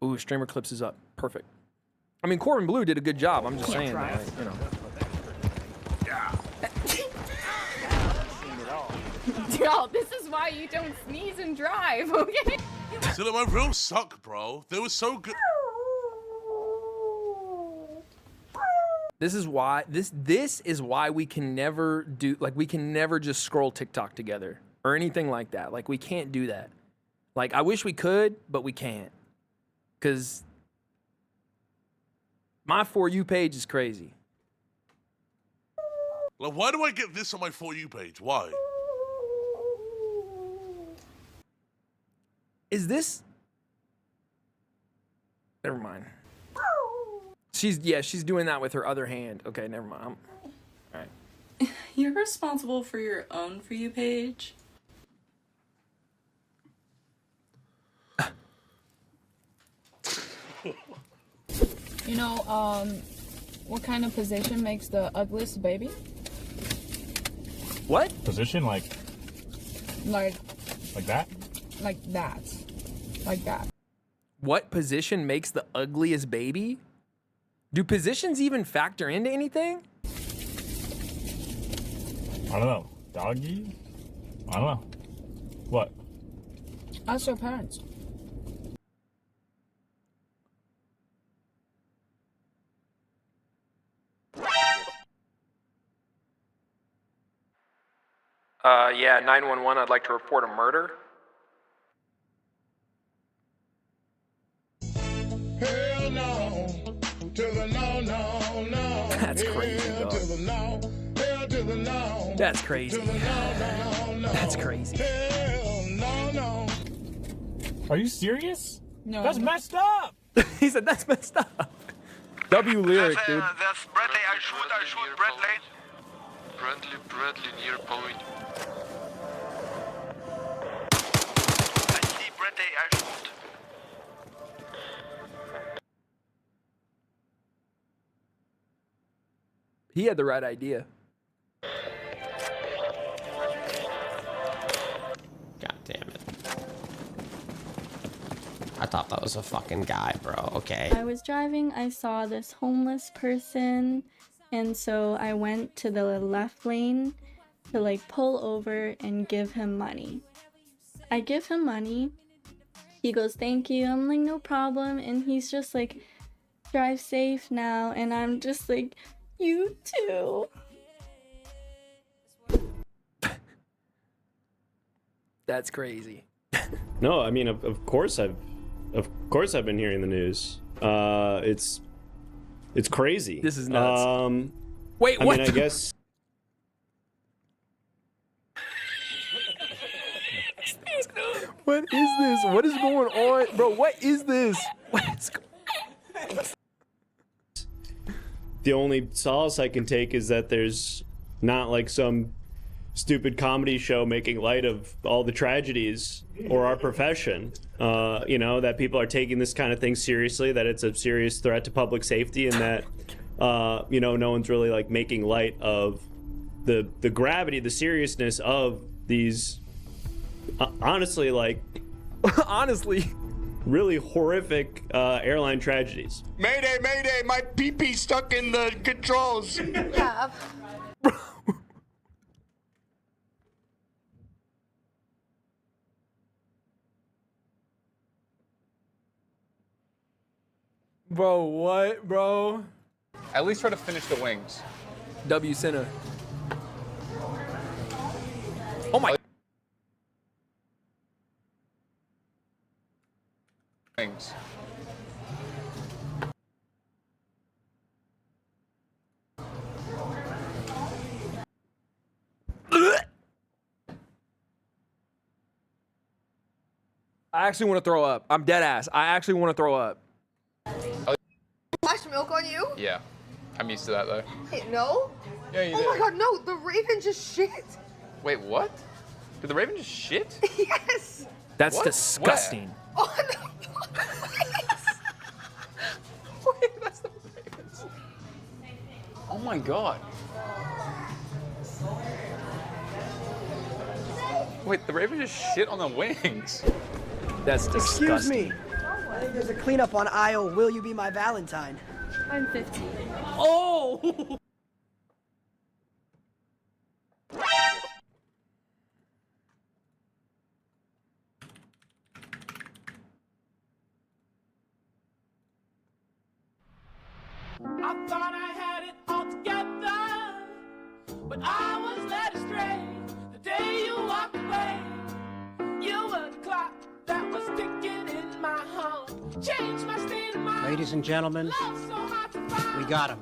Ooh, streamer clips is up. Perfect. I mean, Corbin Blue did a good job. I'm just saying, like, you know. Yo, this is why you don't sneeze and drive, okay? So that my reels suck, bro. They were so good. This is why this is why we can never do, like, we can never just scroll TikTok together or anything like that. Like, we can't do that. Like, I wish we could, but we can't. Cause my For You page is crazy. Like, why do I get this on my For You page? Why? Is this? Never mind. She's doing that with her other hand. Okay, never mind. All right. You're responsible for your own For You page. You know, what kind of position makes the ugliest baby? What? Position like that? Like that. Like that. What position makes the ugliest baby? Do positions even factor into anything? I don't know. Doggy? I don't know. What? Ask your parents. Yeah, 911, I'd like to report a murder. Hell no, to the no, no, no. That's crazy, Hell to the no, hell to the no. That's crazy. To the no, no, no. That's crazy. Hell no, no. Are you serious? No. That's messed up! He said that's messed up. W lyric, dude. That's Bradley. I shoot Bradley. Bradley near point. I see Bradley. I shoot. He had the right idea. God damn it. I thought that was a fucking guy, bro. Okay. I was driving, I saw this homeless person, and so I went to the left lane to like pull over and give him money. I give him money. He goes, "Thank you." I'm like, "No problem." And he's just like, "Drive safe now." And I'm just like, "You too." That's crazy. No, I mean, of course I've been hearing the news. It's crazy. This is nuts. Wait, I what? mean, I guess. What is this? What is going on, bro? What is this? What is The only solace I can take is that there's not like some stupid comedy show making light of all the tragedies or our profession. You know, that people are taking this kind of thing seriously, that it's a serious threat to public safety, and that you know, no one's really like making light of the gravity, the seriousness of these honestly, like honestly really horrific airline tragedies. Mayday, mayday, my pee-pee stuck in the controls. Yeah. Bro, what, bro? At least try to finish the wings. W Cinna. Oh my. Wings. I actually want to throw up. I'm dead ass. I actually want to throw up. Splashed milk on you? Yeah. I'm used to that though. Hey, no? Yeah, you Oh did. my god, no, the Raven just shit. Wait, what? Did the Raven just shit? Yes. That's What? disgusting. Oh no. Wait, that's the Ravens. Oh my god. Wait, the Raven just shit on the wings. That's disgusting. Excuse me. I think there's a cleanup on aisle. Will you be my Valentine? I'm 15. Oh! I thought I had it all together, but I was led astray. The day you walked away, you were the clock that was ticking in my home. Changed my state of mind. Ladies and gentlemen, Love so hard to find. we got him.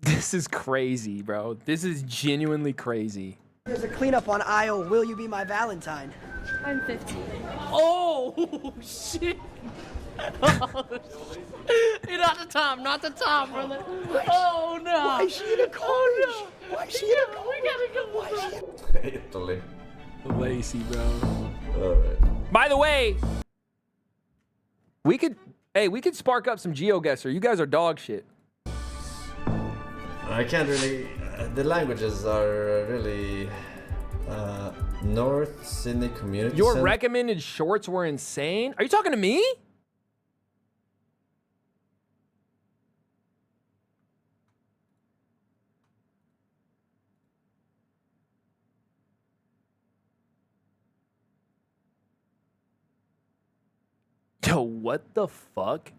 This is crazy, bro. This is genuinely crazy. There's a cleanup on aisle. Will you be my Valentine? I'm 15. Oh, shit. Not the top, brother. Oh, no. Why is she in a car? Oh, no. Why is she in a car? We gotta go. Why is she... Italy. Lacy, bro. Alright. By the way, we could spark up some GeoGuessr. You guys are dog shit. I can't really. The languages are really. North Sydney Community Your Center. recommended shorts were insane. Are you talking to me? Yo, what the fuck?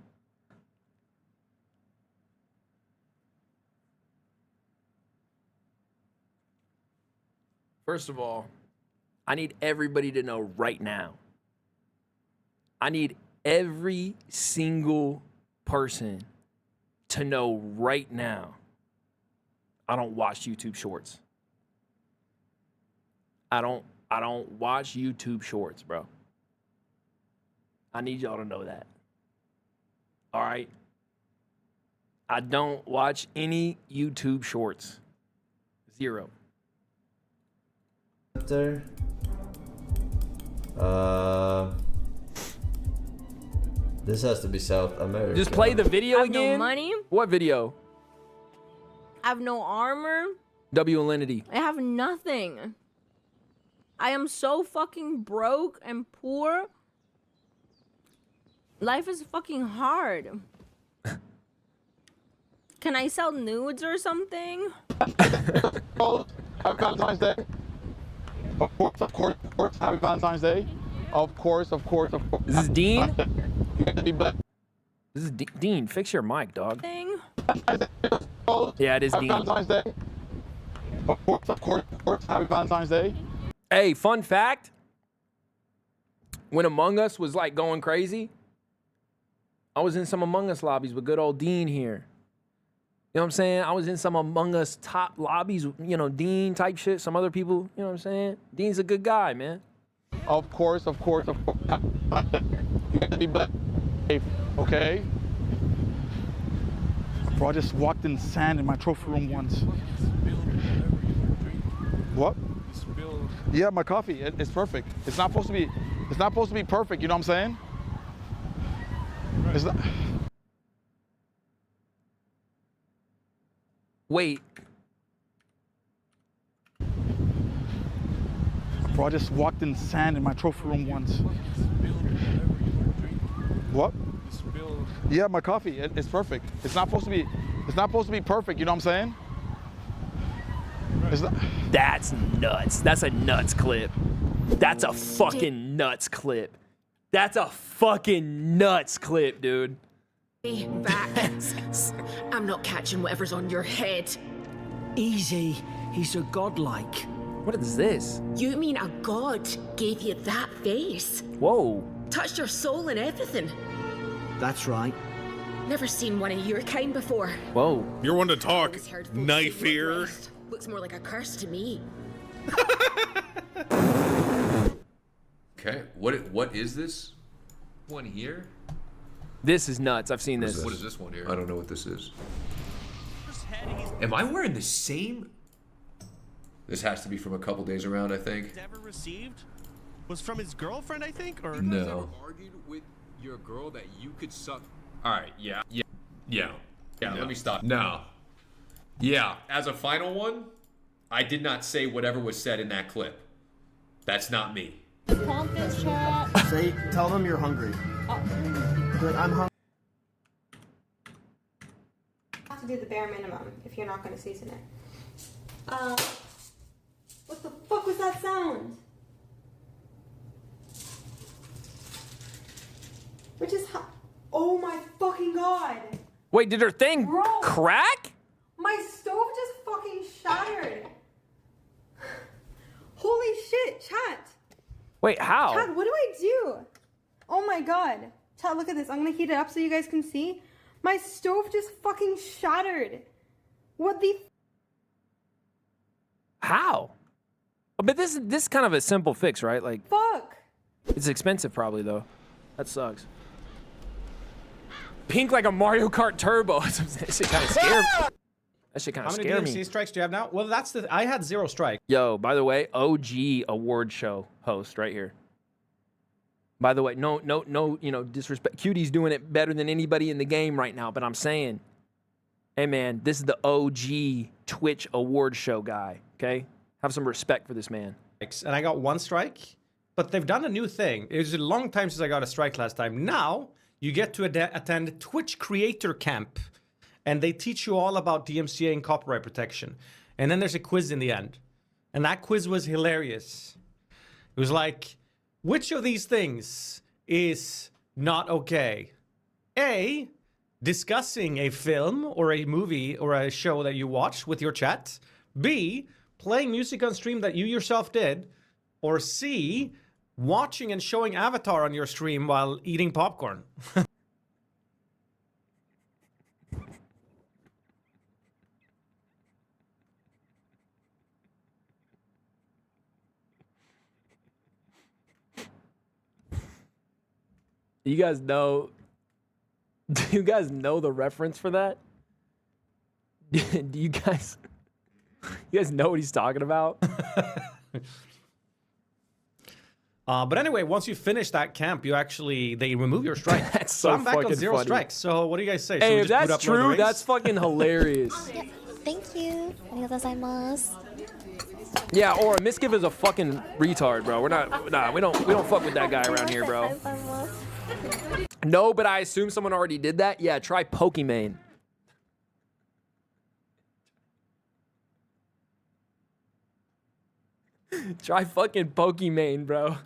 First of all, I need everybody to know right now. I need every single person to know right now. I don't watch YouTube Shorts. I don't watch YouTube Shorts, bro. I need y'all to know that. All right? I don't watch any YouTube Shorts. Zero. There. This has to be South America. Just play the video again. No money. What video? I have no armor. W Alinity. I have nothing. I am so fucking broke and poor. Life is fucking hard. Can I sell nudes or something? Happy Valentine's Day. Of course. Happy Valentine's Day. Of course. Is this Dean? Be blessed. This is Dean. Fix your mic, dog. Thing. Yeah, it is Happy Dean. Valentine's Day. Of course. Happy Valentine's Day. Hey, fun fact. When Among Us was like going crazy, I was in some Among Us lobbies with good old Dean here. You know what I'm saying? I was in some Among Us top lobbies, you know, Dean type shit, some other people, you know what I'm saying? Dean's a good guy, man. Of course. Be blessed. Okay. Bro, I just walked in sand in my trophy room once. What? Yeah, my coffee. It's perfect. It's not supposed to be perfect. You know what I'm saying? It's not. Wait. Bro, I just walked in sand in my trophy room once. What? Yeah, my coffee. It's perfect. It's not supposed to be perfect. You know what I'm saying? It's not. That's nuts. That's a nuts clip. That's a fucking nuts clip. That's a fucking nuts clip, dude. I'm not catching whatever's on your head. Easy. He's so godlike. What is this? You mean a god gave you that face? Whoa. Touched your soul and everything. That's right. Never seen one of your kind before. Whoa. You're one to talk. Always heard folks Knife say here. blessed. Looks more like a curse to me. Okay, what is this one here? This is nuts. I've seen this. What is this one here? I don't know what this is. Am I wearing the same? This has to be from a couple days around, I think. Ever received? was from his girlfriend, I think, or No. Argued with your girl that you could suck. All right. Yeah. Let me stop. No. Yeah. As a final one, I did not say whatever was said in that clip. That's not me. Pump this chat. Say, tell them you're hungry. Good, I'm hungry. Have to do the bare minimum if you're not going to season it. What the fuck was that sound? Which is oh my fucking god! Wait, did her thing crack? My stove just fucking shattered. Holy shit, chat! Wait, how? Chat, what do I do? Oh my god. Chat, look at this. I'm gonna heat it up so you guys can see. My stove just fucking shattered. What the? How? But this is kind of a simple fix, right? Like, fuck. It's expensive probably though. That sucks. Pink like a Mario Kart Turbo. That shit kind of scared me. That shit kind of scared me. How many DMC strikes do you have now? Well, that's the. I had 0 strikes. Yo, by the way, OG award show host right here. By the way, no, disrespect. Cutie's doing it better than anybody in the game right now, but I'm saying, hey man, this is the OG Twitch award show guy, okay? Have some respect for this man. And I got 1 strike, but they've done a new thing. It was a long time since I got a strike last time. Now, you get to attend Twitch Creator Camp, and they teach you all about DMCA and copyright protection. And then there's a quiz in the end. And that quiz was hilarious. It was like, which of these things is not okay? A, discussing a film or a movie or a show that you watch with your chat. B, playing music on stream that you yourself did. Or C, watching and showing Avatar on your stream while eating popcorn. Do you guys know the reference for that? Do you guys know what he's talking about? But anyway, once you finish that camp, they remove your strike. That's so I'm back on fucking 0 funny. strikes. So what do you guys say? Hey, Should we if just boot that's up Lord of the true, Rings? that's fucking hilarious. Thank you. Arigatou. Yeah, or Miskiv is a fucking retard, bro. We don't fuck with that guy around here, bro. No, but I assume someone already did that. Yeah, try Pokimane. Try fucking Pokimane, bro.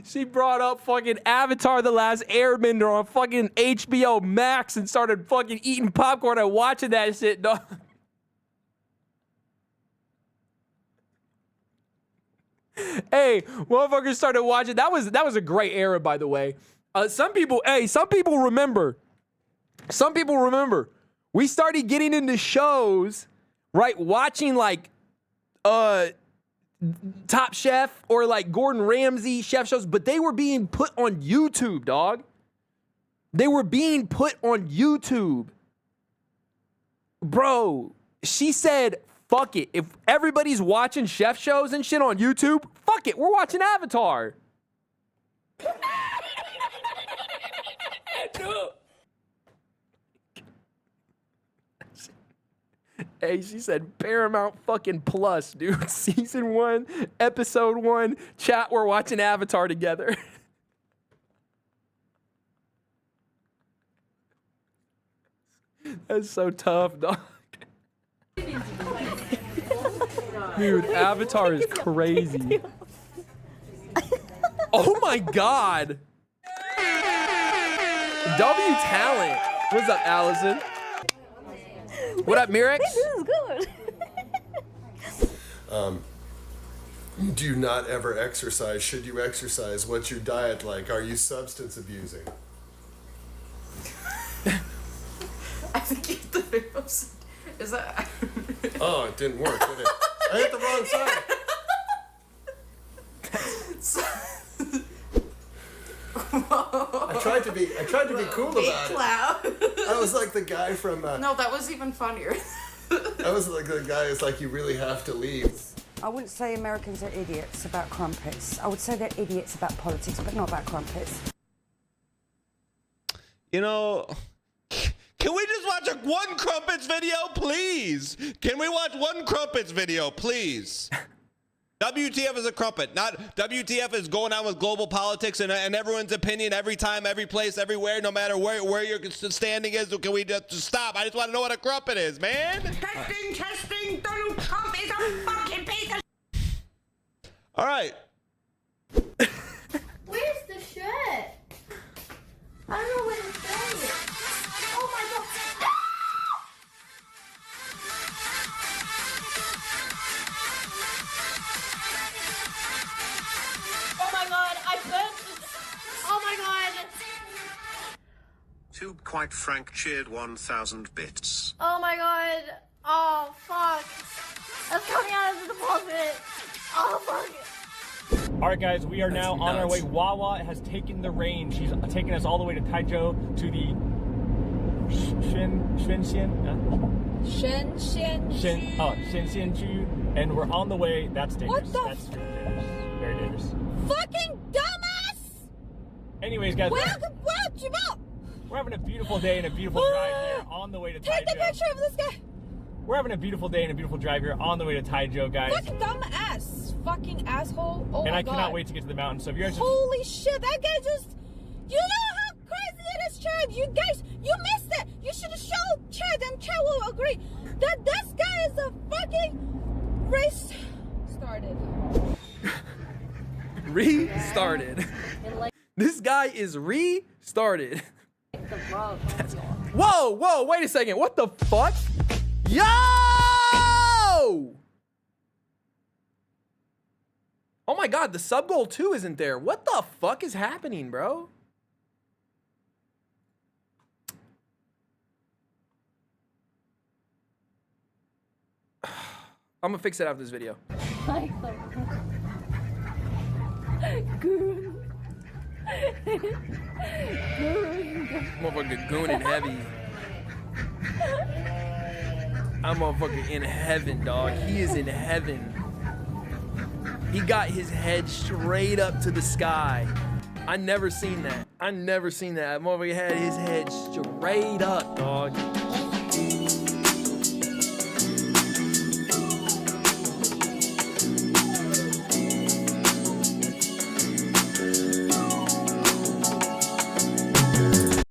She brought up fucking Avatar The Last Airbender on fucking HBO Max and started fucking eating popcorn and watching that shit, dog. Hey, motherfuckers started watching. That was a great era, by the way. Some people remember. Some people remember. We started getting into shows, right? Watching like Top Chef or like Gordon Ramsay chef shows, but they were being put on YouTube, dog. They were being put on YouTube. Bro, she said, fuck it. If everybody's watching chef shows and shit on YouTube, fuck it. We're watching Avatar. Hey, she said Paramount fucking Plus, dude. Season 1, episode 1. Chat, we're watching Avatar together. That's so tough, dog. Dude, Avatar is crazy. Oh my god. W Talent. What's up, Allison? What up, Mirex? This is good. Do you not ever exercise? Should you exercise? What's your diet like? Are you substance abusing? I think you hit the wrong side. Is that? Oh, it didn't work, did it? I hit the wrong side. I tried to be cool about it. I was like the guy from. No, that was even funnier. I That was like the guy is like, you really have to leave. I wouldn't say Americans are idiots about crumpets. I would say they're idiots about politics, but not about crumpets. You know, can we just watch one Crumpets video, please? Can we watch one Crumpets video, please? WTF is a crumpet. Not WTF is going on with global politics and everyone's opinion every time, every place, everywhere, no matter where your standing is. Can we just stop? I just want to know what a crumpet is, man. Testing. Donald Trump is a fucking piece of... All right. Where's the shirt? I don't know where it's going. Oh my god. Oh my god, I bet. Oh my god. To quite frank cheered 1,000 bits. Oh my god. Oh fuck. That's coming out of the deposit. Oh fuck. Alright guys, we are now on our way. Wawa has taken the reign. She's taken us all the way to Taichung to the Shenxianju, and we're on the way. That's dangerous. What the That's very dangerous. Fucking dumbass! Anyways, guys, We're having a beautiful day and a beautiful drive here on the way to Taichung. Take the picture of this guy. We're having a beautiful day and a beautiful drive here on the way to Taichung, guys. Fucking dumbass. Fucking asshole. Oh and my I god. cannot wait to get to the mountain. So if you guys just... Holy shit, that guy just... You know how crazy it is, Chad? You guys, you missed it. You should have showed Chad, and Chad will agree that this guy is a fucking race started. Restarted. This guy is restarted. Whoa, wait a second. What the fuck? Yo! Oh my god, the sub goal 2 isn't there. What the fuck is happening, bro? I'm gonna fix it after this video. Goon. Motherfucker gooning heavy. I'm motherfucker in heaven, dog. He is in heaven. He got his head straight up to the sky. I never seen that. That motherfucker had his head straight up, dog.